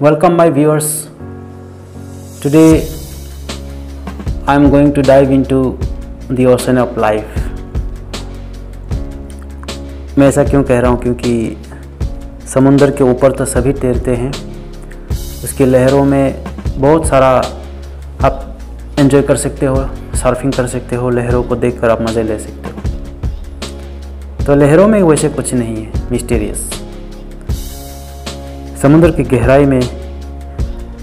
Welcome my viewers. Today I am going to dive into the ocean of life. मैं ऐसा क्यों कह रहा हूँ, क्योंकि समुंदर के ऊपर तो सभी तैरते हैं, उसकी लहरों में बहुत सारा आप एंजॉय कर सकते हो, सर्फिंग कर सकते हो, लहरों को देखकर आप मज़े ले सकते हो। तो लहरों में वैसे कुछ नहीं है मिस्टीरियस। समुद्र की गहराई में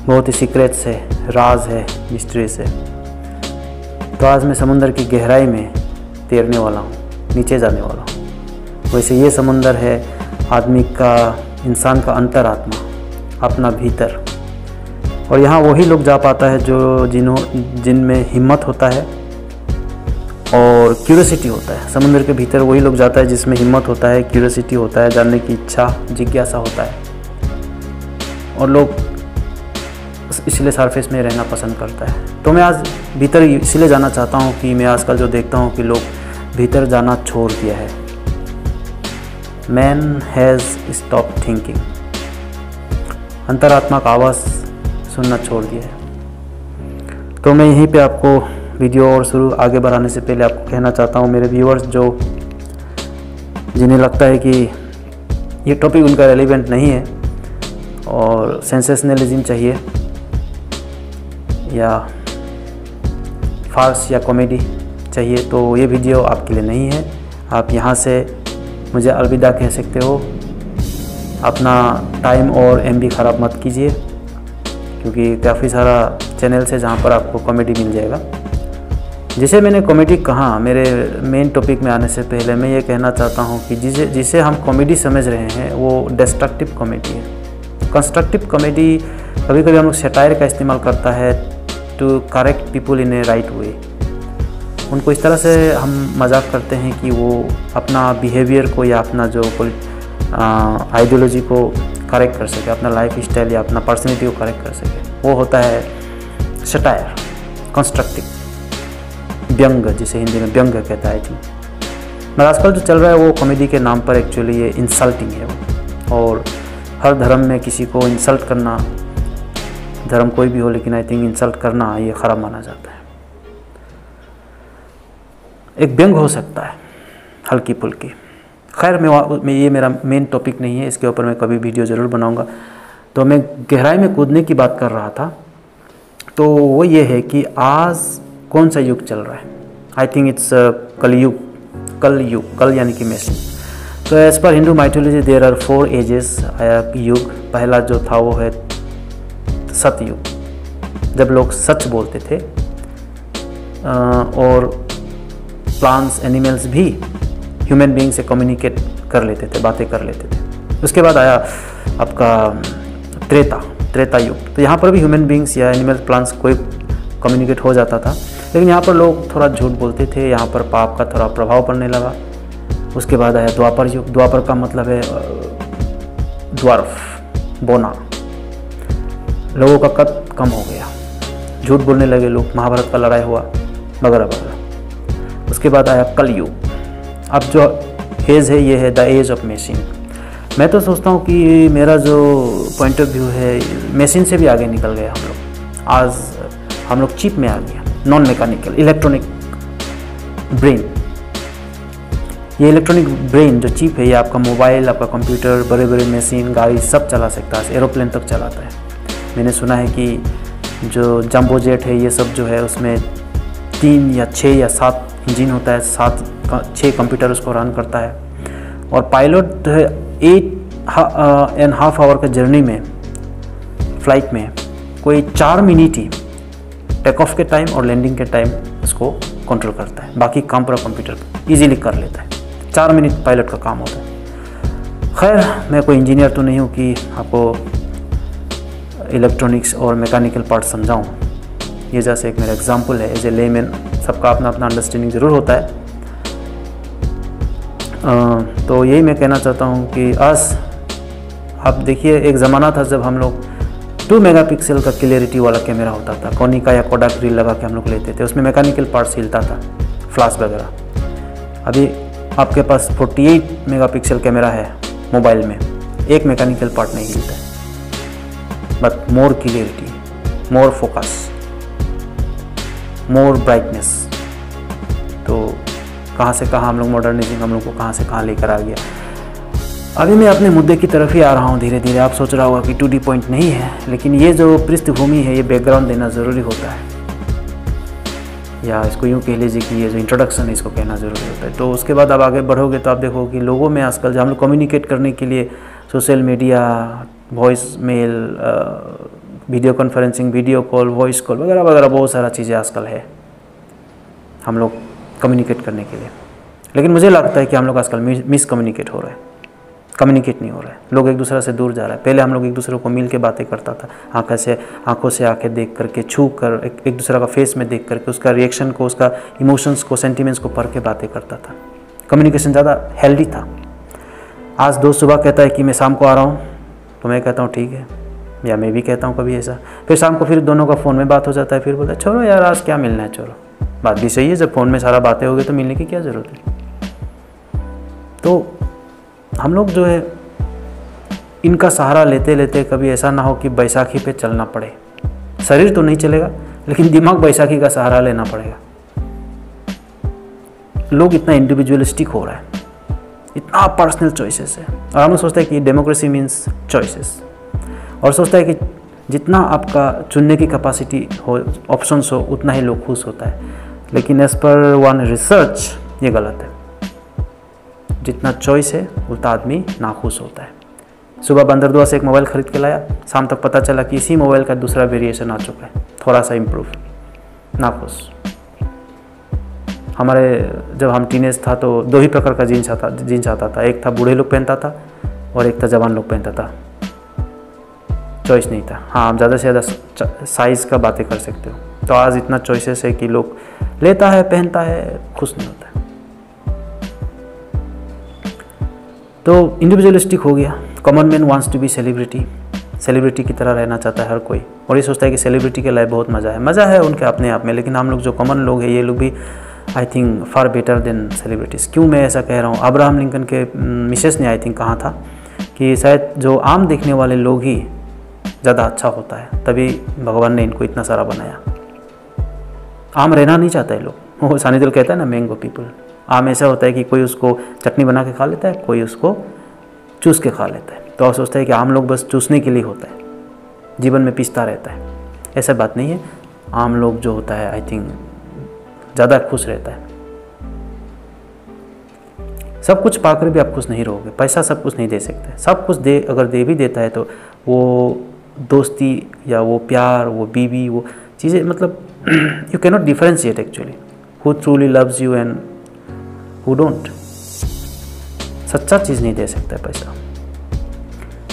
बहुत ही सीक्रेट्स है, राज है, मिस्ट्रीज है। तो आज मैं समुद्र की गहराई में तैरने वाला हूँ, नीचे जाने वाला हूँ। वैसे ये समुद्र है आदमी का, इंसान का अंतरात्मा, अपना भीतर। और यहाँ वही लोग जा पाता है जो जिनमें हिम्मत होता है और क्यूरियोसिटी होता है। समुद्र के भीतर वही लोग जाता है जिसमें हिम्मत होता है, क्यूरियोसिटी होता है, जानने की इच्छा, जिज्ञासा होता है। और लोग इसलिए सरफेस में रहना पसंद करता है। तो मैं आज भीतर इसलिए जाना चाहता हूँ कि मैं आजकल जो देखता हूँ कि लोग भीतर जाना छोड़ दिया है। मैन हैज़ स्टॉप थिंकिंग, अंतरात्मा का आवाज़ सुनना छोड़ दिया है। तो मैं यहीं पे आपको वीडियो और शुरू आगे बढ़ाने से पहले आपको कहना चाहता हूँ, मेरे व्यूअर्स जिन्हें लगता है कि ये टॉपिक उनका रेलिवेंट नहीं है और सेंसेशनलिज्म चाहिए या फार्स या कॉमेडी चाहिए, तो ये वीडियो आपके लिए नहीं है। आप यहाँ से मुझे अलविदा कह सकते हो। अपना टाइम और MB ख़राब मत कीजिए, क्योंकि काफ़ी सारा चैनल है जहाँ पर आपको कॉमेडी मिल जाएगा। जिसे मैंने कॉमेडी कहा, मेरे मेन टॉपिक में आने से पहले मैं ये कहना चाहता हूँ कि जिसे हम कॉमेडी समझ रहे हैं वो डिस्ट्रक्टिव कॉमेडी है। कंस्ट्रक्टिव कॉमेडी कभी कभी हम लोग सटायर का इस्तेमाल करता है to correct people in a right way. उनको इस तरह से हम मजाक करते हैं कि वो अपना बिहेवियर को या अपना जो आइडियोलॉजी को करेक्ट कर सके, अपना लाइफ स्टाइल या अपना पर्सनैलिटी को करेक्ट कर सके। वो होता है सटायर, कंस्ट्रक्टिव, व्यंग, जिसे हिंदी में व्यंग कहता है। मगर आजकल जो चल रहा है वो कॉमेडी के नाम पर एक्चुअली ये इंसल्टिंग है। और हर धर्म में किसी को इंसल्ट करना, धर्म कोई भी हो, लेकिन आई थिंक इंसल्ट करना ये ख़राब माना जाता है। एक व्यंग हो सकता है हल्की फुल्की। खैर ये मेरा मेन टॉपिक नहीं है, इसके ऊपर मैं कभी वीडियो ज़रूर बनाऊंगा। तो मैं गहराई में कूदने की बात कर रहा था, तो वो ये है कि आज कौन सा युग चल रहा है। आई थिंक इट्स कलयुग, कल यानी कि मैसेज। तो as per Hindu mythology there are 4 ages युग। पहला जो था वो है सतयुग, जब लोग सच बोलते थे और प्लांट्स, एनिमल्स भी ह्यूमन बीइंग से कम्युनिकेट कर लेते थे, बातें कर लेते थे। उसके बाद आया आपका त्रेता युग। तो यहाँ पर भी ह्यूमन बीइंग्स या एनिमल्स, प्लांट्स कोई कम्युनिकेट हो जाता था, लेकिन यहाँ पर लोग थोड़ा झूठ बोलते थे, यहाँ पर पाप का थोड़ा प्रभाव पड़ने लगा। उसके बाद आया द्वापर युग। द्वापर का मतलब है द्वार्फ, बोना। लोगों का कद कम हो गया, झूठ बोलने लगे लोग, महाभारत का लड़ाई हुआ वगैरह वगैरह। उसके बाद आया कलयुग। अब जो एज है ये है द एज ऑफ मशीन। मैं तो सोचता हूँ कि मेरा जो पॉइंट ऑफ व्यू है, मशीन से भी आगे निकल गए हम लोग। आज हम लोग चिप में आ गया, नॉन मैकेनिकल, इलेक्ट्रॉनिक ब्रेन। ये इलेक्ट्रॉनिक ब्रेन जो चिप है, ये आपका मोबाइल, आपका कंप्यूटर, बड़े बड़े मशीन, गाड़ी सब चला सकता है, एरोप्लेन तक चलाता है। मैंने सुना है कि जो जंबो जेट है ये सब जो है उसमें 3 या 6 या 7 इंजन होता है, 6 कंप्यूटर उसको रन करता है। और पायलट 8.5 आवर का जर्नी में, फ्लाइट में कोई 4 मिनट ही टेक ऑफ के टाइम और लैंडिंग के टाइम उसको कंट्रोल करता है। बाकी काम पूरा कंप्यूटर इजीली कर लेता है। 4 मिनट पायलट का काम होता है। खैर मैं कोई इंजीनियर तो नहीं हूँ कि आपको इलेक्ट्रॉनिक्स और मैकेनिकल पार्ट समझाऊँ। ये जैसे एक मेरा एग्जांपल है, एज ए लेमैन। सबका अपना अपना अंडरस्टैंडिंग ज़रूर होता है। तो यही मैं कहना चाहता हूँ कि आज आप देखिए, एक ज़माना था जब हम लोग 2 मेगापिक्सल का क्लियरिटी वाला कैमरा होता था, कोनिका या कोडाक रील लगा के हम लोग लेते थे, उसमें मैकेनिकल पार्ट्स हिलता था, फ्लैश वगैरह। अभी आपके पास 48 मेगापिक्सल कैमरा है मोबाइल में, एक मैकेनिकल पार्ट नहीं हिलता है। But more clarity, more focus, more brightness. तो कहाँ से कहाँ हम लोग मॉडर्निज्म हम लोग को कहाँ से कहाँ लेकर आ गया। अभी मैं अपने मुद्दे की तरफ ही आ रहा हूँ धीरे धीरे। आप सोच रहा होगा कि 2D पॉइंट नहीं है, लेकिन ये जो पृष्ठभूमि है, ये बैकग्राउंड देना ज़रूरी होता है, या इसको यूँ कह लीजिए कि ये जो इंट्रोडक्शन है इसको कहना ज़रूरी होता है। तो उसके बाद आप आगे बढ़ोगे तो आप देखोगे कि लोगों में आजकल जो हम लोग कम्युनिकेट करने के लिए social media, voice mail, video conferencing, video call, voice call वगैरह वगैरह बहुत सारा चीज़ें आजकल है हम लोग कम्युनिकेट करने के लिए। लेकिन मुझे लगता है कि हम लोग आजकल मिस कम्युनिकेट हो रहे हैं, कम्युनिकेट नहीं हो रहा है। लोग एक दूसरे से दूर जा रहे हैं। पहले हम लोग एक दूसरे को मिल के बातें करता था, आंखों से आंखें देख करके, छू कर, एक दूसरे का फेस में देख करके उसका रिएक्शन को, उसका इमोशंस को, सेंटिमेंट्स को पढ़ के बातें करता था। कम्युनिकेशन ज़्यादा हेल्दी था। आज दोस्त सुबह कहता है कि मैं शाम को आ रहा हूँ, तो मैं कहता हूँ ठीक है, या मैं भी कहता हूँ कभी ऐसा। फिर शाम को फिर दोनों का फ़ोन में बात हो जाता है। फिर बोलता है छोड़ो यार आज क्या मिलना है, छोड़ो। बात भी सही है, जब फ़ोन में सारा बातें हो गई तो मिलने की क्या ज़रूरत है। तो हम लोग जो है इनका सहारा लेते लेते कभी ऐसा ना हो कि बैसाखी पे चलना पड़े। शरीर तो नहीं चलेगा, लेकिन दिमाग बैसाखी का सहारा लेना पड़ेगा। लोग इतना इंडिविजुअलिस्टिक हो रहा है, इतना पर्सनल चॉइसेस है, और हम लोग सोचते हैं कि डेमोक्रेसी मीन्स चॉइसेस, और सोचता है कि जितना आपका चुनने की कैपेसिटी हो, ऑप्शंस हो, उतना ही लोग खुश होता है। लेकिन एज पर वन रिसर्च ये गलत है। जितना चॉइस है उतना आदमी नाखुश होता है। सुबह बंदरदुआ से एक मोबाइल खरीद के लाया, शाम तक पता चला कि इसी मोबाइल का दूसरा वेरिएशन आ चुका है, थोड़ा सा इम्प्रूव, नाखुश। हमारे जब हम टीनेज था तो 2 ही प्रकार का जीन्स आता था। एक था बूढ़े लोग पहनता था और एक था जवान लोग पहनता था। चॉइस नहीं था। हाँ, आप ज़्यादा से ज़्यादा साइज़ का बातें कर सकते हो। तो आज इतना चॉइसेस है कि लोग लेता है, पहनता है, खुश नहीं होता है। तो इंडिविजुअलिस्टिक हो गया। Common man wants to be celebrity की तरह रहना चाहता है हर कोई, और ये सोचता है कि सेलिब्रिटी के लाइफ बहुत मज़ा है उनके अपने आप में। लेकिन हम लोग जो कॉमन लोग हैं, ये लोग भी I think far better than celebrities. क्यों मैं ऐसा कह रहा हूँ? अब्राहम लिंकन के मिसेस ने आई थिंक कहा था कि शायद जो आम देखने वाले लोग ही ज़्यादा अच्छा होता है, तभी भगवान ने इनको इतना सारा बनाया। आम रहना नहीं चाहता है लोग। वो सानिदल कहता है ना, मैंगो पीपल। आम ऐसा होता है कि कोई उसको चटनी बना के खा लेता है, कोई उसको चूस के खा लेता है। तो आप सोचता है कि आम लोग बस चूसने के लिए होता है, जीवन में पिसता रहता है। ऐसा बात नहीं है। आम लोग जो होता है आई थिंक ज़्यादा खुश रहता है। सब कुछ पाकर भी आप खुश नहीं रहोगे। पैसा सब कुछ नहीं दे सकते। सब कुछ अगर दे भी देता है तो वो दोस्ती या वो प्यार, वो बीवी, वो चीज़ें, मतलब you cannot differentiate actually who truly loves you and who don't. सच्चा चीज़ नहीं दे सकता है पैसा।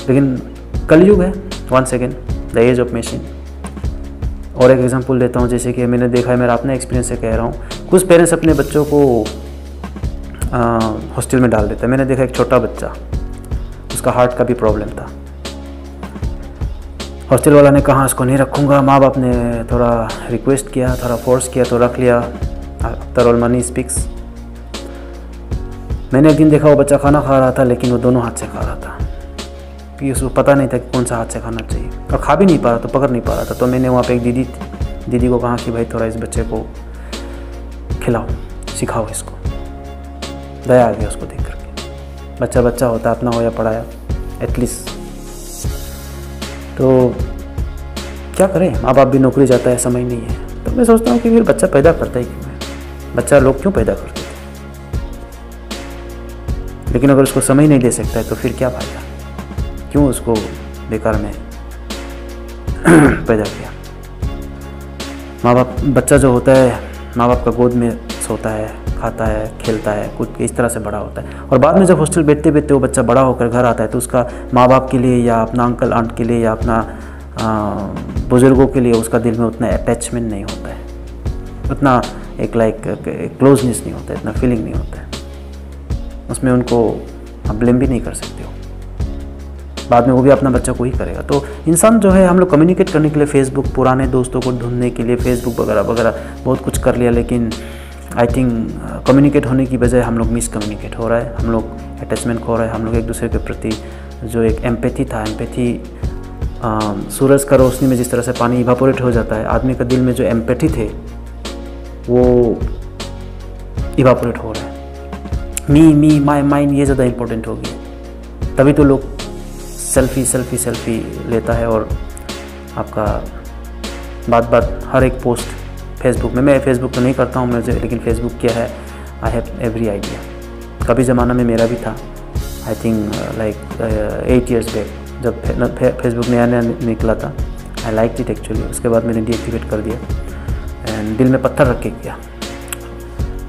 लेकिन कलयुग है, once again the age of machine. और एक एग्जांपल देता हूँ, जैसे कि मैंने देखा है, मेरा अपने एक्सपीरियंस से कह रहा हूँ। कुछ पेरेंट्स अपने बच्चों को हॉस्टल में डाल देते हैं। मैंने देखा एक छोटा बच्चा, उसका हार्ट का भी प्रॉब्लम था। हॉस्टल वाला ने कहा इसको नहीं रखूँगा। माँ बाप ने थोड़ा रिक्वेस्ट किया, थोड़ा फोर्स किया, तो रख लिया। After all money speaks. मैंने एक दिन देखा वो बच्चा खाना खा रहा था, लेकिन वो दोनों हाथ से खा रहा था कि उसको पता नहीं था कि कौन सा हाथ से खाना चाहिए, और खा भी नहीं पा रहा था, पकड़ नहीं पा रहा था। तो मैंने वहाँ पे एक दीदी को कहा कि भाई थोड़ा इस बच्चे को खिलाओ, सिखाओ इसको। दया आ गया उसको देख करके। बच्चा होता, अपना हो या पढ़ाया एटलीस्ट। तो क्या करें, माँ बाप भी नौकरी जाता है, समय नहीं है। तो मैं सोचता हूँ कि फिर बच्चा पैदा करता ही क्यों है? बच्चा लोग क्यों पैदा करते थे? लेकिन अगर उसको समय नहीं दे सकता है तो फिर क्या फायदा? क्यों उसको बेकार में पैदा किया? माँ बाप, बच्चा जो होता है माँ बाप का गोद में सोता है, खाता है, खेलता है, कूद के इस तरह से बड़ा होता है। और बाद में जब हॉस्टल बैठते बैठते वो बच्चा बड़ा होकर घर आता है, तो उसका माँ बाप के लिए या अपना अंकल आंट के लिए या अपना बुज़ुर्गों के लिए उसका दिल में उतना अटैचमेंट नहीं होता है, उतना एक क्लोजनेस नहीं होता है, इतना फीलिंग नहीं होता है। उसमें उनको आप ब्लेम भी नहीं कर सकते हो। बाद में वो भी अपना बच्चा को ही करेगा। तो इंसान जो है, हम लोग कम्युनिकेट करने के लिए फेसबुक, पुराने दोस्तों को ढूंढने के लिए फेसबुक वगैरह वगैरह बहुत कुछ कर लिया, लेकिन आई थिंक कम्युनिकेट होने की बजाय हम लोग मिस कम्युनिकेट हो रहा है। हम लोग अटैचमेंट खो रहा है। हम लोग एक दूसरे के प्रति जो एक एम्पैथी था, एम्पैथी सूरज का रोशनी में जिस तरह से पानी इवापोरेट हो जाता है, आदमी का दिल में जो एम्पैथी थे वो इवापोरेट हो रहा है। मी माई माइंड ये ज़्यादा इम्पोर्टेंट हो गया। तभी तो लोग सेल्फी लेता है और आपका बात हर एक पोस्ट फेसबुक में, मैं फेसबुक तो नहीं करता हूँ मुझे, लेकिन फेसबुक क्या है, आई हैव एवरी आइडिया। कभी ज़माना में मेरा भी था, I think like 8 years back, जब फेसबुक नया निकला था। I like it actually. उसके बाद मैंने डीएक्टिवेट कर दिया एंड दिल में पत्थर रख के किया।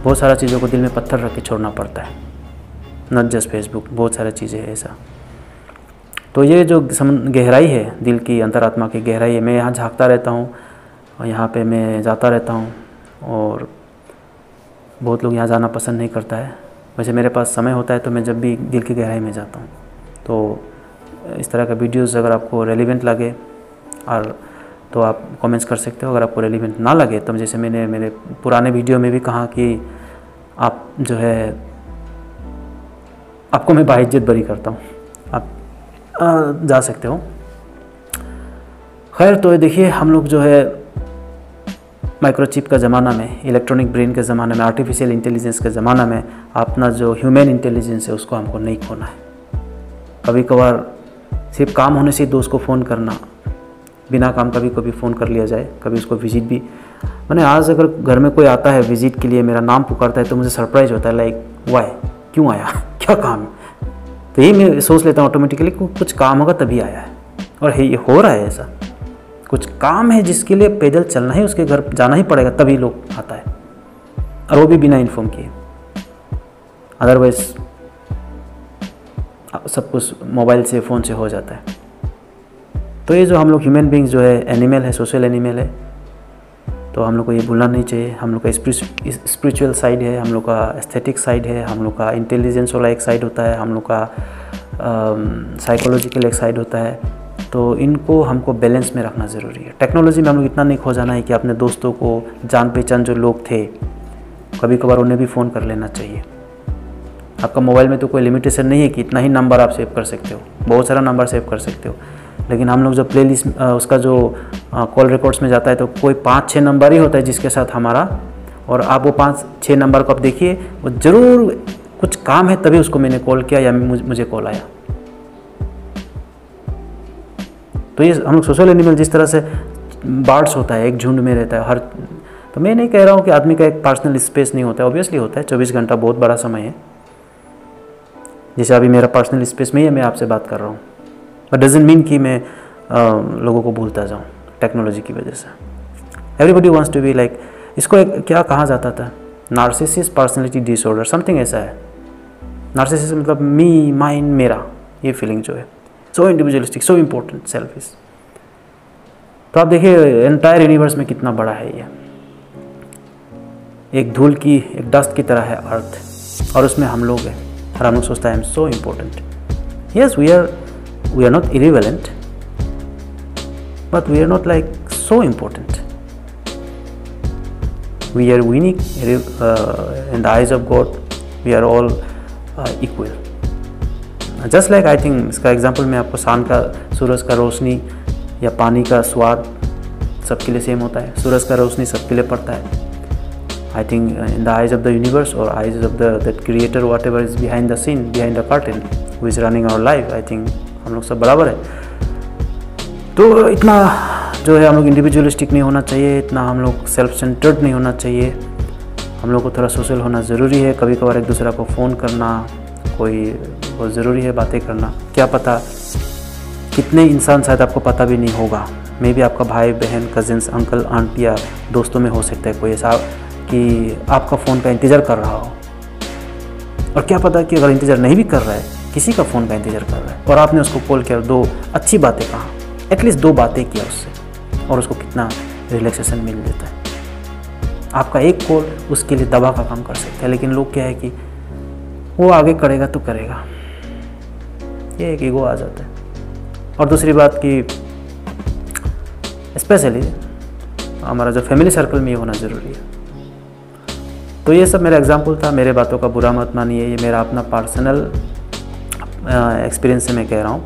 बहुत सारा चीज़ों को दिल में पत्थर रख के छोड़ना पड़ता है, नॉट जस्ट फेसबुक, बहुत सारी चीज़ें हैं ऐसा। तो ये जो गहराई है, दिल की अंतरात्मा की गहराई है, मैं यहाँ झांकता रहता हूँ और यहाँ पे मैं जाता रहता हूँ और बहुत लोग यहाँ जाना पसंद नहीं करता है। वैसे मेरे पास समय होता है तो मैं जब भी दिल की गहराई में जाता हूँ। तो इस तरह का वीडियोस अगर आपको रेलिवेंट लगे और तो आप कमेंट्स कर सकते हो। अगर आपको रेलिवेंट ना लगे तो जैसे मैंने मेरे पुराने वीडियो में भी कहा कि आप जो है, आपको मैं बाइज्जत बरी करता हूँ, आप जा सकते हो। खैर, तो देखिए हम लोग जो है माइक्रोचिप का ज़माना में, इलेक्ट्रॉनिक ब्रेन के ज़माने में, आर्टिफिशियल इंटेलिजेंस के ज़माना में अपना जो ह्यूमन इंटेलिजेंस है उसको हमको नहीं खोना है। कभी कभार सिर्फ काम होने से दोस्त को फ़ोन करना, बिना काम कभी फ़ोन कर लिया जाए, कभी उसको विजिट भी, मैंने आज अगर घर में कोई आता है विजिट के लिए, मेरा नाम पुकारता है तो मुझे सरप्राइज़ होता है, लाइक वाई, क्यों आया, क्या काम है। तो यही मैं सोच लेता हूँ ऑटोमेटिकली, कुछ काम होगा तभी आया है। और ये हो रहा है ऐसा, कुछ काम है जिसके लिए पैदल चलना है, उसके घर जाना ही पड़ेगा तभी लोग आता है, और वो भी बिना इन्फॉर्म किए। अदरवाइज सब कुछ मोबाइल से, फ़ोन से हो जाता है। तो ये जो हम लोग ह्यूमन बींग्स जो है, एनिमल है, सोशल एनिमल है, तो हम लोग को ये भूलना नहीं चाहिए। हम लोग का स्पिरिचुअल साइड है, हम लोग का एस्थेटिक साइड है, हम लोग का इंटेलिजेंस वाला एक साइड होता है, हम लोग का साइकोलॉजिकल एक साइड होता है। तो इनको हमको बैलेंस में रखना ज़रूरी है। टेक्नोलॉजी में हम लोग इतना नहीं खो जाना है कि अपने दोस्तों को, जान पहचान जो लोग थे, कभी कभार उन्हें भी फ़ोन कर लेना चाहिए। आपका मोबाइल में तो कोई लिमिटेशन नहीं है कि इतना ही नंबर आप सेव कर सकते हो, बहुत सारा नंबर सेव कर सकते हो। लेकिन हम लोग जो प्लेलिस्ट उसका जो कॉल रिकॉर्ड्स में जाता है तो कोई 5-6 नंबर ही होता है जिसके साथ हमारा, और आप वो 5-6 नंबर को आप देखिए, वो ज़रूर कुछ काम है तभी उसको मैंने कॉल किया या मुझे कॉल आया। तो ये हम लोग सोशल एनिमल, जिस तरह से बर्ड्स होता है, एक झुंड में रहता है हर, तो मैं नहीं कह रहा हूँ कि आदमी का एक पर्सनल स्पेस नहीं होता है, ऑब्वियसली होता है। 24 घंटा बहुत बड़ा समय है। जैसे अभी मेरा पर्सनल स्पेस में ही है, मैं आपसे बात कर रहा हूँ, बट डजंट मीन कि मैं लोगों को भूलता जाऊँ टेक्नोलॉजी की वजह से। Everybody wants to be like, इसको एक क्या कहा जाता था, नार्सिसिस्ट पर्सनैलिटी डिसऑर्डर, समथिंग ऐसा है। नार्सिसिस्ट मतलब मी, माइन, मेरा, ये फीलिंग जो है, सो इंडिविजुअलिस्टिक, सो इम्पोर्टेंट, सेल्फिश। तो आप देखिए एंटायर यूनिवर्स में कितना बड़ा है ये, एक धूल की, एक डस्ट की तरह है अर्थ, और उसमें हम लोग हैं, और हम लोग सोचता है I am so important. Yes, we are not irrelevant, but we are not like so important. We are unique in the eyes of God. We are all equal. Just like I think इसका example मैं आपको, शाम का सूरज का रोशनी या पानी का स्वाद सबके लिए सेम होता है। सूरज का रोशनी सबके लिए पड़ता है। I think in the eyes of the universe or eyes of that creator, whatever is behind the scene, behind the curtain, who is running our life, I think हम लोग सब बराबर है। तो इतना जो है हम लोग इंडिविजुअलिस्टिक नहीं होना चाहिए, इतना हम लोग सेल्फ सेंटर्ड नहीं होना चाहिए। हम लोग को थोड़ा सोशल होना ज़रूरी है। कभी कभार एक दूसरे को फ़ोन करना कोई बहुत ज़रूरी है, बातें करना। क्या पता कितने इंसान शायद आपको पता भी नहीं होगा, मे भी आपका भाई बहन, कजिन्स, अंकल, आंटी या दोस्तों में हो सकता है कोई ऐसा कि आपका फ़ोन का इंतज़ार कर रहा हो। और क्या पता कि अगर इंतज़ार नहीं भी कर रहा है, किसी का फ़ोन का इंतज़ार कर रहा है और आपने उसको कॉल किया, 2 अच्छी बातें कहा, एटलीस्ट 2 बातें किया उससे, और उसको कितना रिलैक्सेशन मिल जाता है। आपका एक कॉल उसके लिए दवा का काम कर सकता है। लेकिन लोग क्या है कि वो आगे करेगा तो करेगा, ये एक ईगो आ जाता है। और दूसरी बात कि स्पेशली हमारा जो फैमिली सर्कल में ये होना ज़रूरी है। तो ये सब मेरा एग्जाम्पल था, मेरे बातों का बुरा मत मानिए, ये मेरा अपना पर्सनल एक्सपीरियंस से मैं कह रहा हूँ।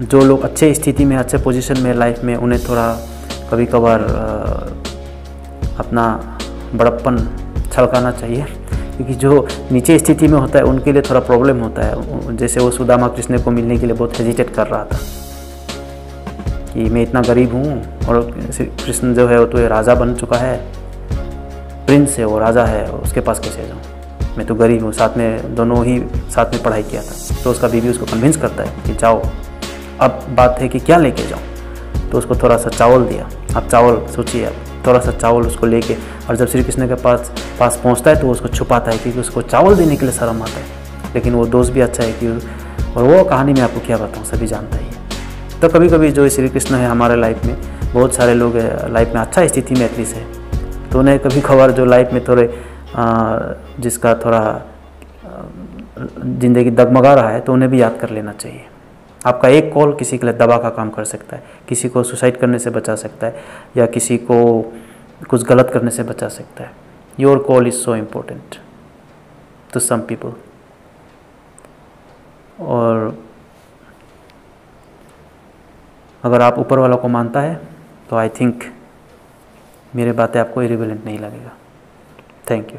जो लोग अच्छे स्थिति में, अच्छे पोजीशन में लाइफ में, उन्हें थोड़ा कभी कभार अपना बड़प्पन छलकाना चाहिए, क्योंकि जो नीचे स्थिति में होता है उनके लिए थोड़ा प्रॉब्लम होता है। जैसे वो सुदामा कृष्ण को मिलने के लिए बहुत हेजिटेट कर रहा था कि मैं इतना गरीब हूँ, और कृष्ण जो है वो तो राजा बन चुका है, प्रिंस है, वो राजा है, उसके पास कैसे जाऊँ, मैं तो गरीब हूँ। साथ में दोनों ही साथ में पढ़ाई किया था। तो उसका बीवी उसको कन्विंस करता है कि जाओ, अब बात है कि क्या लेके जाऊँ। तो उसको थोड़ा सा चावल दिया। अब चावल सोचिए, अब थोड़ा सा चावल उसको लेके, और जब श्री कृष्ण के पास पहुँचता है तो उसको छुपाता है, क्योंकि उसको चावल देने के लिए शर्म आता है। लेकिन वो दोस्त भी अच्छा है कि, और वो कहानी मैं आपको क्या बताऊँ, सभी जानता ही है। तो कभी कभी जो श्री कृष्ण है हमारे लाइफ में, बहुत सारे लोग लाइफ में अच्छा स्थिति में एटलीस्ट है, तो उन्हें कभी कभार जो लाइफ में थोड़े जिसका थोड़ा ज़िंदगी डगमगा रहा है, तो उन्हें भी याद कर लेना चाहिए। आपका एक कॉल किसी के लिए दवा का काम कर सकता है, किसी को सुसाइड करने से बचा सकता है, या किसी को कुछ गलत करने से बचा सकता है। Your call is so important to some people. और अगर आप ऊपर वाला को मानता है तो आई थिंक मेरे बातें आपको इरिलेवेंट नहीं लगेगा। Thank you.